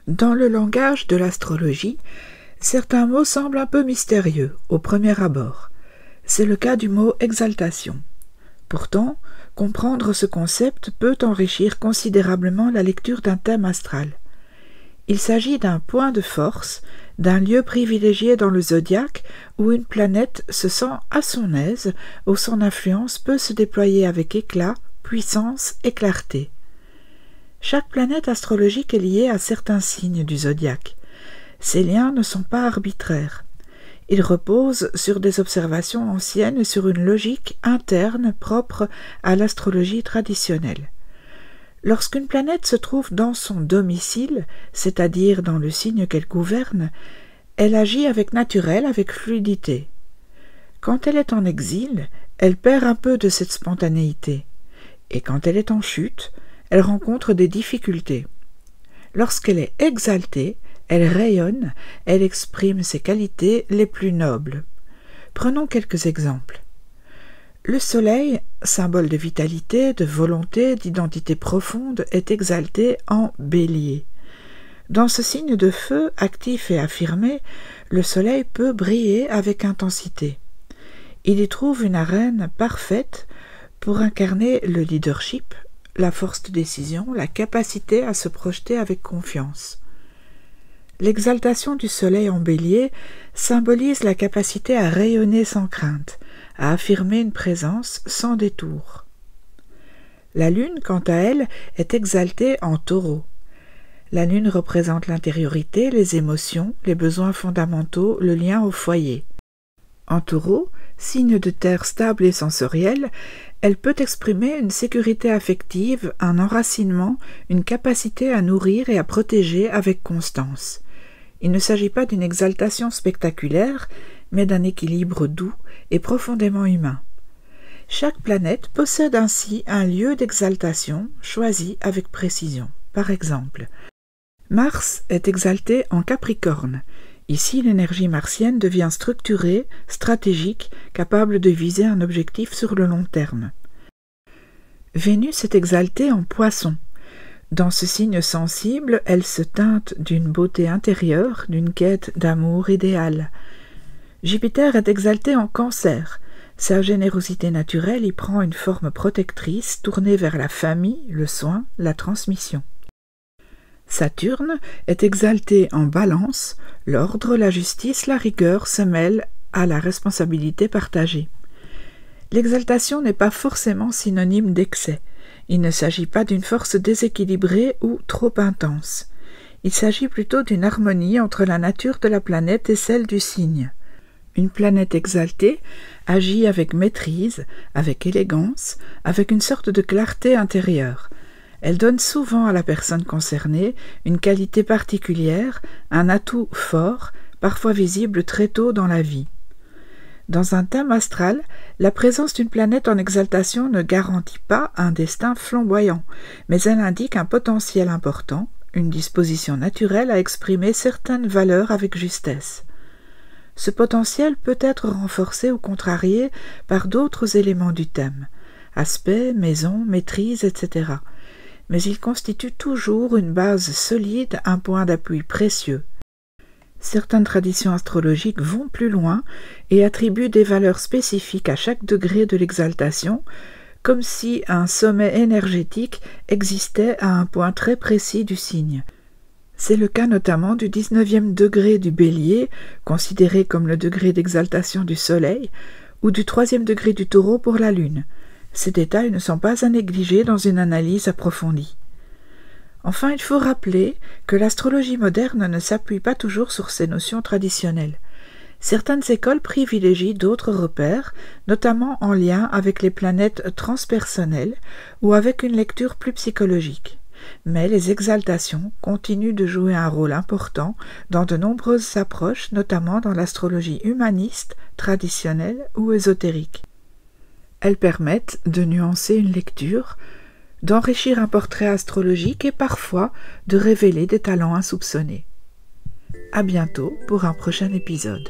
Dans le langage de l'astrologie, certains mots semblent un peu mystérieux au premier abord. C'est le cas du mot exaltation. Pourtant, comprendre ce concept peut enrichir considérablement la lecture d'un thème astral. Il s'agit d'un point de force, d'un lieu privilégié dans le zodiaque où une planète se sent à son aise, où son influence peut se déployer avec éclat, puissance et clarté. Chaque planète astrologique est liée à certains signes du zodiaque. Ces liens ne sont pas arbitraires. Ils reposent sur des observations anciennes et sur une logique interne propre à l'astrologie traditionnelle. Lorsqu'une planète se trouve dans son domicile, c'est-à-dire dans le signe qu'elle gouverne, elle agit avec naturel, avec fluidité. Quand elle est en exil, elle perd un peu de cette spontanéité. Et quand elle est en chute, elle rencontre des difficultés. Lorsqu'elle est exaltée, elle rayonne, elle exprime ses qualités les plus nobles. Prenons quelques exemples. Le soleil, symbole de vitalité, de volonté, d'identité profonde, est exalté en bélier. Dans ce signe de feu, actif et affirmé, le soleil peut briller avec intensité. Il y trouve une arène parfaite pour incarner le leadership, la force de décision, la capacité à se projeter avec confiance. L'exaltation du soleil en bélier symbolise la capacité à rayonner sans crainte, à affirmer une présence sans détour. La lune, quant à elle, est exaltée en taureau. La lune représente l'intériorité, les émotions, les besoins fondamentaux, le lien au foyer. En taureau, signe de terre stable et sensorielle, elle peut exprimer une sécurité affective, un enracinement, une capacité à nourrir et à protéger avec constance. Il ne s'agit pas d'une exaltation spectaculaire, mais d'un équilibre doux et profondément humain. Chaque planète possède ainsi un lieu d'exaltation choisi avec précision. Par exemple, Mars est exalté en Capricorne. Ici, l'énergie martienne devient structurée, stratégique, capable de viser un objectif sur le long terme. Vénus est exaltée en Poisson. Dans ce signe sensible, elle se teinte d'une beauté intérieure, d'une quête d'amour idéal. Jupiter est exalté en Cancer. Sa générosité naturelle y prend une forme protectrice tournée vers la famille, le soin, la transmission. Saturne est exalté en Balance. L'ordre, la justice, la rigueur se mêlent à la responsabilité partagée. L'exaltation n'est pas forcément synonyme d'excès. Il ne s'agit pas d'une force déséquilibrée ou trop intense. Il s'agit plutôt d'une harmonie entre la nature de la planète et celle du signe. Une planète exaltée agit avec maîtrise, avec élégance, avec une sorte de clarté intérieure. Elle donne souvent à la personne concernée une qualité particulière, un atout fort, parfois visible très tôt dans la vie. Dans un thème astral, la présence d'une planète en exaltation ne garantit pas un destin flamboyant, mais elle indique un potentiel important, une disposition naturelle à exprimer certaines valeurs avec justesse. Ce potentiel peut être renforcé ou contrarié par d'autres éléments du thème, aspect, maison, maîtrise, etc. Mais il constitue toujours une base solide, un point d'appui précieux. Certaines traditions astrologiques vont plus loin et attribuent des valeurs spécifiques à chaque degré de l'exaltation, comme si un sommet énergétique existait à un point très précis du signe. C'est le cas notamment du 19e degré du Bélier, considéré comme le degré d'exaltation du Soleil, ou du 3e degré du Taureau pour la Lune. Ces détails ne sont pas à négliger dans une analyse approfondie. Enfin, il faut rappeler que l'astrologie moderne ne s'appuie pas toujours sur ces notions traditionnelles. Certaines écoles privilégient d'autres repères, notamment en lien avec les planètes transpersonnelles ou avec une lecture plus psychologique. Mais les exaltations continuent de jouer un rôle important dans de nombreuses approches, notamment dans l'astrologie humaniste, traditionnelle ou ésotérique. Elles permettent de nuancer une lecture, d'enrichir un portrait astrologique et parfois de révéler des talents insoupçonnés. À bientôt pour un prochain épisode.